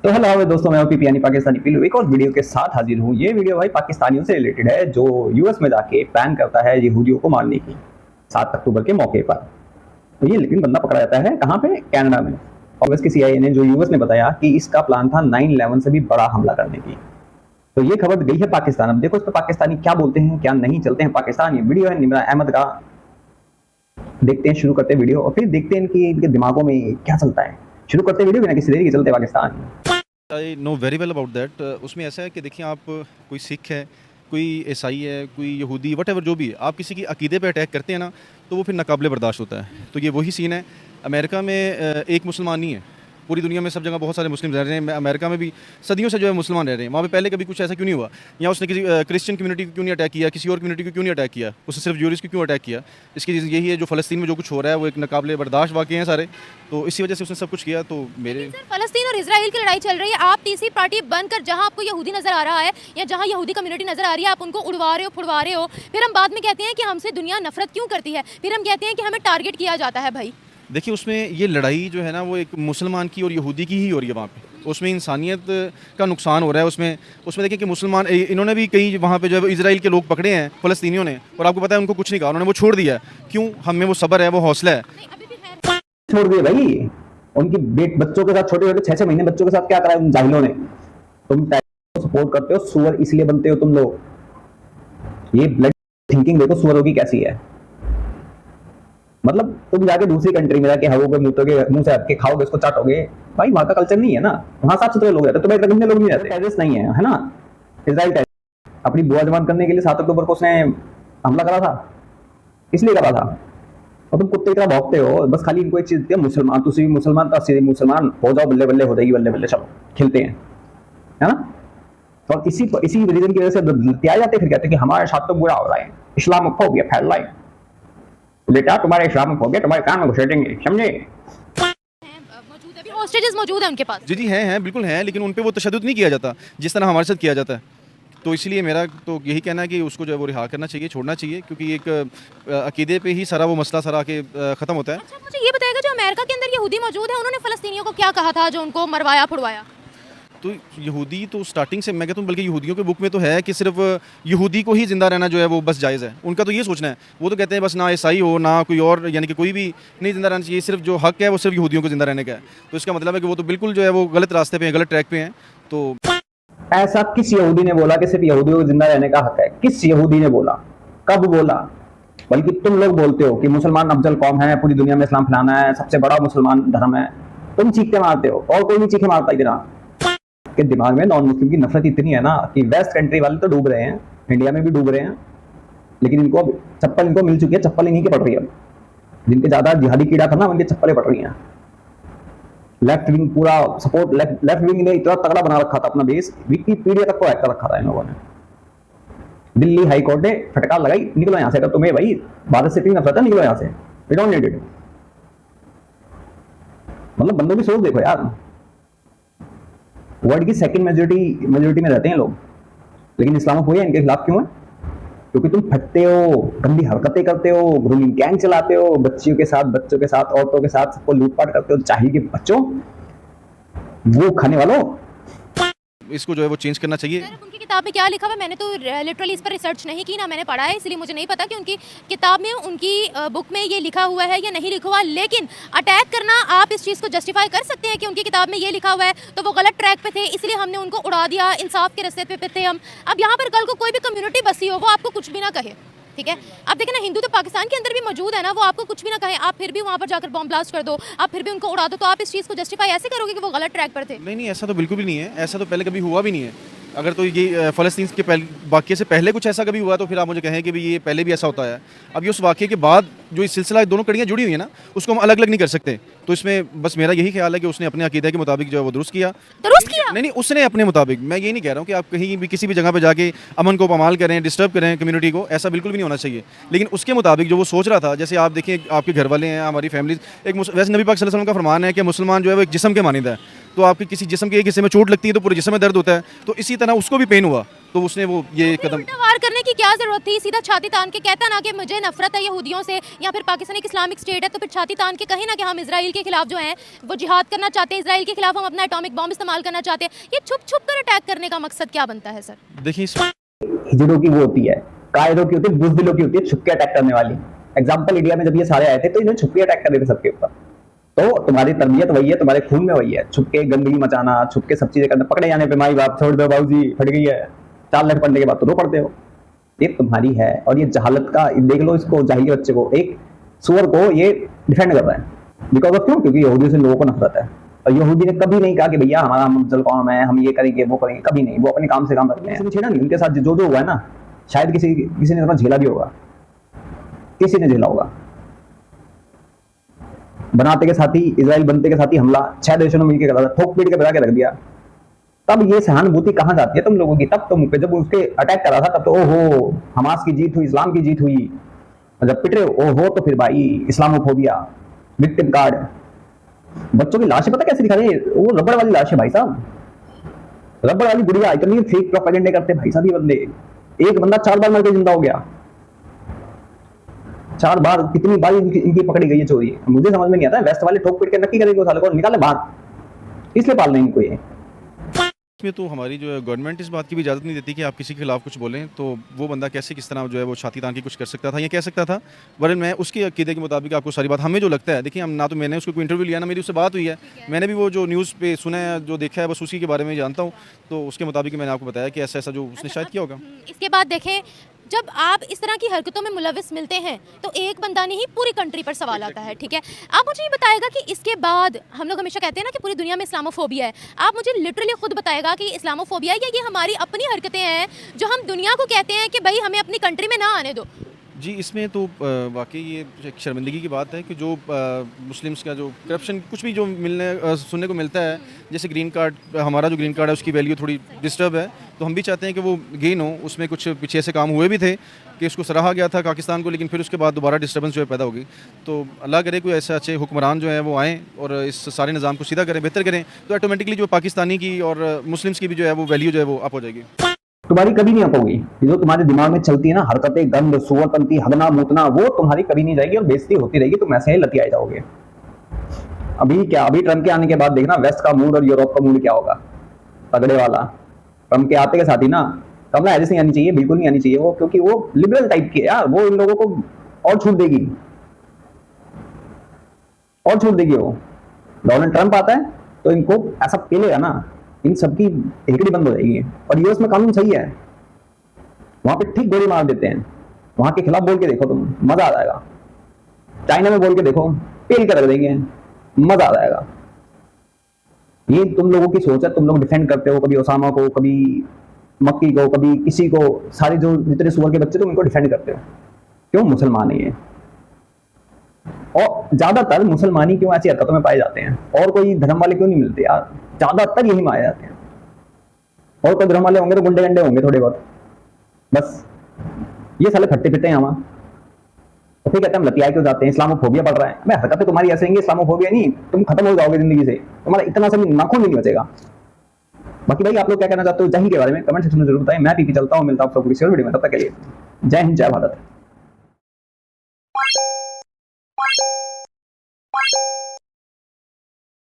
तो हेलो दोस्तों, मैं ओपीपी यानी पाकिस्तानी पिल्लू एक और वीडियो के साथ हाजिर हूँ। ये वीडियो भाई पाकिस्तानियों से रिलेटेड है जो यूएस में जाके प्लान करता है यहूदियों को मारने की 7 अक्टूबर के मौके पर। तो ये लेकिन बंदा पकड़ा जाता है कहाँ पे? कनाडा में। और यूएस की सीआईए ने जो यूएस ने बताया कि इसका प्लान था 9/11 से भी बड़ा हमला करने की। तो ये खबर गई है पाकिस्तान। अब देखो इस पर पाकिस्तानी क्या बोलते हैं क्या नहीं चलते हैं पाकिस्तान। ये वीडियो है निमरा अहमद का, देखते हैं, शुरू करते हैं वीडियो और फिर देखते हैं इनके दिमागों में क्या चलता है। शुरू करते वीडियो बिना किसी देरी के चलते Pakistan. I know very well about that. उसमें ऐसा है कि देखिए, आप कोई सिख है, कोई ईसाई है, कोई यहूदी, वट एवर जो भी है, आप किसी की अकीदे पे अटैक करते हैं ना, तो वो फिर नाकाबिले बर्दाश्त होता है। तो ये वही सीन है। अमेरिका में एक मुसलमान नहीं है, पूरी दुनिया में सब जगह बहुत सारे मुस्लिम रह रहे हैं। अमेरिका में भी सदियों से जो है मुसलमान रह रहे हैं। वहाँ पे पहले कभी कुछ ऐसा क्यों नहीं हुआ? या उसने किसी क्रिश्चियन कम्युनिटी को क्यों नहीं अटैक किया, किसी और कम्युनिटी को क्यों नहीं अटैक किया, उसने सिर्फ ज्यूरिस को क्यों अटैक किया? इसकी रीज़न यही है, जो फ़लस्तीन में जो कुछ हो रहा है वो एक नाकाबिले बर्दाश्त वाक़े हैं सारे। तो इसी वजह से उसने सब कुछ किया। तो मेरे सर, फलस्तीन और इजराइल की लड़ाई चल रही है, आप तीसरी पार्टी बनकर जहां आपको यहूदी नजर आ रहा है या जहां यहूदी कम्युनिटी नजर आ रही है, आप उनको उड़वा रहे हो, फुड़वा रहे हो। फिर हम बाद में कहते हैं कि हमसे दुनिया नफरत क्यों करती है, फिर हम कहते हैं कि हमें टारगेट किया जाता है। भाई देखिए, उसमें ये लड़ाई जो है ना, वो एक मुसलमान की और यहूदी की ही हो रही है वहाँ पे। उसमें इंसानियत का नुकसान हो रहा है। उसमें देखिए कि मुसलमान इन्होंने भी कई वहाँ पे जो है इजराइल के लोग पकड़े हैं फ़लस्तीनियों ने, और आपको पता है उनको कुछ नहीं कहा, उन्होंने वो छोड़ दिया। क्यों? हमें वो सब्र है, वो हौसला है। अभी भी खैर छोड़ दिए भाई। उनकी बच्चों के साथ, छोटे छोटे 6-6 महीने बच्चों के साथ क्या करा है उन जाहिलों ने। तुम सपोर्ट करते हो, सुअर इसलिए बनते हो तुम लोग। ये ब्लड थिंकिंग देखो सुअरों की कैसी है। मतलब तुम जाके दूसरी कंट्री में जाके हवों के मुंह से हट के खाओगे, उसको चाटोगे। भाई वहां का कल्चर नहीं है ना, वहां साफ सुथरे लोग रहते, तुम्हें इतने गंदे लोग नहीं रहते। टेररिस्ट नहीं है ना इजराइल। अपनी बुआ जमान करने के लिए 7 अक्टूबर को उसने हमला करा था, इसलिए करा था। और तुम कुत्ते की तरह भौंकते हो, बस खाली इनको एक चीज दिया, मुसलमान तुसी भी मुसलमान तो मुसलमान हो जाओ, बल्ले बल्ले हो जाएगी, बल्ले बल्ले चलो खेलते हैं, है ना। और इसी रीजन की वजह से लतिया जाते, फिर कहते हैं कि हमारे साथ तो बुरा हो रहा है, इस्लामोफोबिया फैल रहा है। बेटा तुम्हारे इस्लामोफोबिया तुम्हारे कान में घुसेड़ेंगे, समझे। मौजूद है, अभी हॉस्टेजेस मौजूद है उनके पास। जी हैं, बिल्कुल हैं, लेकिन उन पे वो तशद्दुद नहीं किया जाता जिस तरह हमारे साथ किया जाता है। तो इसलिए मेरा तो यही कहना है कि उसको जो है वो रिहा करना चाहिए, छोड़ना चाहिए, क्योंकि एक अकीदे पे ही सारा वो मसला सारा के ख़त्म होता है। अच्छा, मुझे ये बताएगा, जो अमेरिका के अंदर यहूदी मौजूद है, उन्होंने फलस्तीनियों को क्या कहा था जो उनको मरवाया फुड़वाया? तो यहूदी तो स्टार्टिंग से मैं कहता हूँ, बल्कि यहूदियों के बुक में तो है कि सिर्फ यहूदी को ही ज़िंदा रहना जो है वो बस जायज़ है। उनका तो ये सोचना है, वो तो कहते हैं बस ना ईसाई हो ना कोई और, यानी कि कोई भी नहीं ज़िंदा रहना चाहिए, सिर्फ जो हक है वो सिर्फ यहूदियों को ज़िंदा रहने का है। तो इसका मतलब है कि वो तो बिल्कुल जो है वो गलत रास्ते पे हैं, गलत ट्रैक पे हैं। तो ऐसा किस यहूदी ने बोला कि सिर्फ यहूदियों को जिंदा रहने का हक है? किस यहूदी ने बोला? कब बोला? बल्कि तुम लोग बोलते हो कि मुसलमान अफजल कौम है, पूरी दुनिया में इस्लाम फैलाना है, सबसे बड़ा मुसलमान धर्म है। तुम चीखते मारते हो और कोई भी चीखे मारता इतना। के दिमाग में नॉन मुस्लिम की नफरत इतनी है ना कि वेस्ट कंट्री वाले तो डूब रहे हैं, इंडिया में भी डूब रहे हैं, लेकिन इनको चप्पल इनको मिल चुकी है, चप्पल इन्हीं की पड़ रही है। जिनके ज्यादा जिहादी कीड़ा था ना, उनकी चप्पलें पड़ रही हैं। लेफ्ट विंग पूरा सपोर्ट, लेफ्ट विंग ने इतना तगड़ा बना रखा था अपना बेस, विकिपीडिया तक को हैक कर रखा था इन लोगों ने। दिल्ली हाई कोर्ट ने फटकार लगाई, निकलो यहां से। अगर तुम्हें भाई भारत से इतनी नफरत है, निकलो यहां से, वी डोंट नीड इट। मतलब बंदों की सोच देखो यार। वर्ल्ड की सेकंड मेजोरिटी में रहते हैं लोग, लेकिन इस्लामोफोबिया इनके खिलाफ क्यों है? क्योंकि तुम फटते हो, गंदी हरकतें करते हो, ग्रूमिंग गैंग चलाते हो, बच्चियों के साथ, बच्चों के साथ, औरतों के साथ, सबको लूटपाट करते हो। चाहिए कि बच्चों वो खाने वालों, इसको जो है वो चेंज करना चाहिए। सर, उनकी किताब में क्या लिखा हुआ है? मैंने तो लिटरली इस पर रिसर्च नहीं की, ना मैंने पढ़ा है, इसलिए मुझे नहीं पता कि उनकी किताब में, उनकी बुक में ये लिखा हुआ है या नहीं लिखा हुआ। लेकिन अटैक करना, आप इस चीज़ को जस्टिफाई कर सकते हैं कि उनकी किताब में ये लिखा हुआ है तो वो गलत ट्रैक पे थे, इसलिए हमने उनको उड़ा दिया, इंसाफ के रास्ते पे थे हम। अब यहाँ पर कल को कोई भी कम्युनिटी बसी हो, वो आपको कुछ भी ना कहे, ठीक है। अब देखें ना, हिंदू तो पाकिस्तान के अंदर भी मौजूद है ना, वो आपको कुछ भी ना कहे, आप फिर भी वहाँ पर जाकर बॉम्ब ब्लास्ट कर दो, आप फिर भी उनको उड़ा दो, तो आप इस चीज़ को जस्टिफाई ऐसे करोगे कि वो गलत ट्रैक पर थे? नहीं, ऐसा तो बिल्कुल भी नहीं है। ऐसा तो पहले कभी हुआ भी नहीं है। अगर तो ये फ़लस्तीन के वाक़ये से पहले कुछ ऐसा कभी हुआ तो फिर आप मुझे कहें कि भी ये पहले भी ऐसा होता है। अब ये उस वाक़ये के बाद जो इस सिलसिला, दोनों कड़ियाँ जुड़ी हुई है ना, उसको हम अलग अलग नहीं कर सकते। तो इसमें बस मेरा यही ख्याल है कि उसने अपने अकीदे के मुताबिक जो है वो दुरुस्त किया। नहीं, उसने अपने मुताबिक। मैं ये नहीं कह रहा हूँ कि आप कहीं भी किसी भी जगह पे जाके अमन को पामाल करें, डिस्टर्ब करें कम्युनिटी को, ऐसा बिल्कुल भी नहीं होना चाहिए। लेकिन उसके मुताबिक जो वो सोच रहा था, जैसे आप देखिए आपके घर वाले हैं, हमारी फैमिलीज एक, वैसे नबी पाक सल्लल्लाहु अलैहि वसल्लम का फरमान है कि मुसलमान जो है वो एक जिस्म के मानिंद है। तो आपके किसी जिस्म के एक हिस्से में चोट लगती है तो पूरे जिस्म में दर्द होता है, तो इसी तरह उसको भी पेन हुआ। तो उसने वो ये कदम उल्टा वार करने की क्या जरूरत थी? सीधा छाती तान के कहता ना कि मुझे नफरत है यहूदियों से, या फिर पाकिस्तान एक इस्लामिक स्टेट है, तो फिर छाती तान के कहे ना कि हम इसराइल के खिलाफ जो हैं वो जिहाद करना चाहते हैं, इसराइल के खिलाफ हम अपना एटॉमिक बॉम्ब इस्तेमाल करना चाहते हैं। ये छुप छुप कर अटैक करने का मकसद क्या बनता है सर? देखिए हिजड़ों की वो होती है, कायदों की होती है, बुज़दिलों की होती है छुप के अटैक करने वाली। एग्जाम्पल इंडिया में जब ये सारे आए थे तो इन्होंने छुप के अटैक कर रहे थे सबके ऊपर। तो तुम्हारी तरबियत वही है, तुम्हारे खून में वही है, छुप के गंदगी मचाना, छुप के सब चीजें करना, पकड़े जाने पे माई बाप छोड़ दो बाबूजी फट गई है, 4 लाख पढ़ने के बाद तो रो पड़ते हो। ये तुम्हारी है। और ये जहालत का देख लो, इसको जाहिली बच्चे को, एक सुअर को ये डिफेंड कर रहा है। बिकॉज ऑफ क्यों? क्योंकि यहूदियों से लोगों को नफरत है। और यहूदी ने कभी नहीं कहा कि भैया हमारा अफजल कौम है, हम ये करेंगे वो करेंगे, कभी नहीं। वो अपने काम से काम करते हैं। किसी ने छेड़ा नहीं उनके साथ, जो जो हुआ है ना, शायद किसी ने थोड़ा झेला भी होगा, किसी ने झेला होगा। बनाते के साथ ही, इजराइल बनते के साथ ही हमला 6 देशों ने मिलकर करा था, ठोक पीट के बजा के रख दिया। तब ये सहानुभूति कहां जाती है तुम लोगों की? तब तुम पे जब उसके अटैक करा था तब तो ओहो हमास की जीत हुई, इस्लाम की जीत हुई। जब पिट रहे ओहो तो फिर भाई इस्लामोफोबिया, विक्टिम कार्ड। बच्चों की लाशें पता कैसे दिखा रहे हैं? वो रबड़ वाली लाशें भाई साहब, रबड़ वाली गुड़िया। इतनी फेक प्रोपेगेंडे करते भाई साहब ये बंदे। एक बंदा 4 बार मर के जिंदा हो गया, 4 बार। कितनी बार इनकी पकड़ी गई है चोरी? मुझे समझ में नहीं आता। वेस्ट वाले ठोक पीट के नक्की करेंगे साले को, निकाले बाहर, इसलिए पाल रहे हैं इनको ये। इसमें तो हमारी जो है गवर्नमेंट इस बात की भी इजाज़त नहीं देती कि आप किसी के खिलाफ कुछ बोलें। तो वो बंदा कैसे किस तरह जो है वो छाती तान के कुछ कर सकता था, ये कह सकता था। वरन मैं उसके अकीदे के मुताबिक आपको सारी बात हमें जो लगता है, देखिए हम ना तो मैंने उसको कोई इंटरव्यू लिया ना मेरी उससे बात हुई है, मैंने भी वो जो न्यूज़ पे सुना है, जो देखा है, बस उसी के बारे में जानता हूँ। तो उसके मुताबिक मैंने आपको बताया कि ऐसा ऐसा जो उसने शायद किया होगा। इसके बाद देखें, जब आप इस तरह की हरकतों में मुलविस मिलते हैं तो एक बंदा नहीं पूरी कंट्री पर सवाल आता है, ठीक है। आप मुझे ये बताएगा कि इसके बाद, हम लोग हमेशा कहते हैं ना कि पूरी दुनिया में इस्लामोफोबिया है, आप मुझे लिटरली खुद बताएगा कि इस्लामोफोबिया है या ये हमारी अपनी हरकतें हैं जो हम दुनिया को कहते हैं कि भाई हमें अपनी कंट्री में ना आने दो? जी, इसमें तो वाकई ये एक शर्मिंदगी की बात है कि जो मुस्लिम्स का जो करप्शन कुछ भी जो सुनने को मिलता है, जैसे ग्रीन कार्ड, हमारा जो ग्रीन कार्ड है उसकी वैल्यू थोड़ी डिस्टर्ब है, तो हम भी चाहते हैं कि वो गेन हो। उसमें कुछ पीछे ऐसे काम हुए भी थे कि उसको सराहा गया था पाकिस्तान को, लेकिन फिर उसके बाद दोबारा डिस्टर्बेंस जो है पैदा होगी। तो अल्लाह करे कोई ऐसे अच्छे हुक्मरान जो हैं वो आएँ और इस सारे निज़ाम को सीधा करें, बेहतर करें, तो ऑटोमेटिकली जो पाकिस्तानी की और मुस्लिम्स की भी जो है वो वैल्यू जो है वो अप हो जाएगी। तुम्हारी कभी नहीं अपोगी। जो तुम्हारे दिमाग में चलती है ना हरकतें, गंद, सुअरपंती, हगना मूतना, वो तुम्हारी कभी नहीं जाएगी और बेइज्जती होती रहेगी। तुम ऐसे ही लतियाए जाओगे। अभी क्या, अभी ट्रम्प के आने के बाद देखना वेस्ट का मूड और यूरोप का मूड क्या होगा, तगड़े वाला। ट्रम्प के आते के साथ ही ना कमला हैरिस नहीं आनी चाहिए, बिल्कुल नहीं आनी चाहिए वो, क्योंकि वो लिबरल टाइप की है यार। वो इन लोगों को और छूट देगी, और छूट देगी। वो डोनाल्ड ट्रम्प आता है तो इनको ऐसा पेलेगा ना, इन सबकी हेकड़ी बंद हो जाएगी। और यूएस में कानून सही है, वहां पे ठीक गोली मार देते हैं। वहां के खिलाफ बोल के देखो तुम, मजा आ जाएगा। चाइना में बोल के देखो, पेल कर रख देंगे, मजा आ जाएगा। ये तुम लोगों की सोच है, तुम लोग डिफेंड करते हो, कभी ओसामा को, कभी मक्की को, कभी किसी को, सारे जो जितने सुअर के बच्चे तुम इनको डिफेंड करते हो। क्यों? मुसलमान ही है। और ज्यादातर मुसलमान ही क्यों ऐसी हरकतों में पाए जाते हैं? और कोई धर्म वाले क्यों नहीं मिलते यार? ज्यादातर यही मारे जाते हैं। और कोई धर्म वाले होंगे तो गुंडे गंडे होंगे थोड़े बहुत, बस। ये साले फट्टे फिरते हैं वहां, तो फिर कहते हैं हम लतियाए क्यों जाते हैं, इस्लामोफोबिया बढ़ रहा है। मैं हरकतें तुम्हारी ऐसे होंगी, इस्लामोफोबिया नहीं, तुम खत्म हो जाओगे जिंदगी से, तुम्हारा इतना सा भी नाखून भी नहीं बचेगा। बाकी भाई आप लोग क्या कहना चाहते हो जय हिंद के बारे में कमेंट सेक्शन में जरूर बताएं। मैं पीपी चलता हूँ, मिलता हूँ आपको किसी और वीडियो में, तब तक के लिए जय हिंद, जय भारत।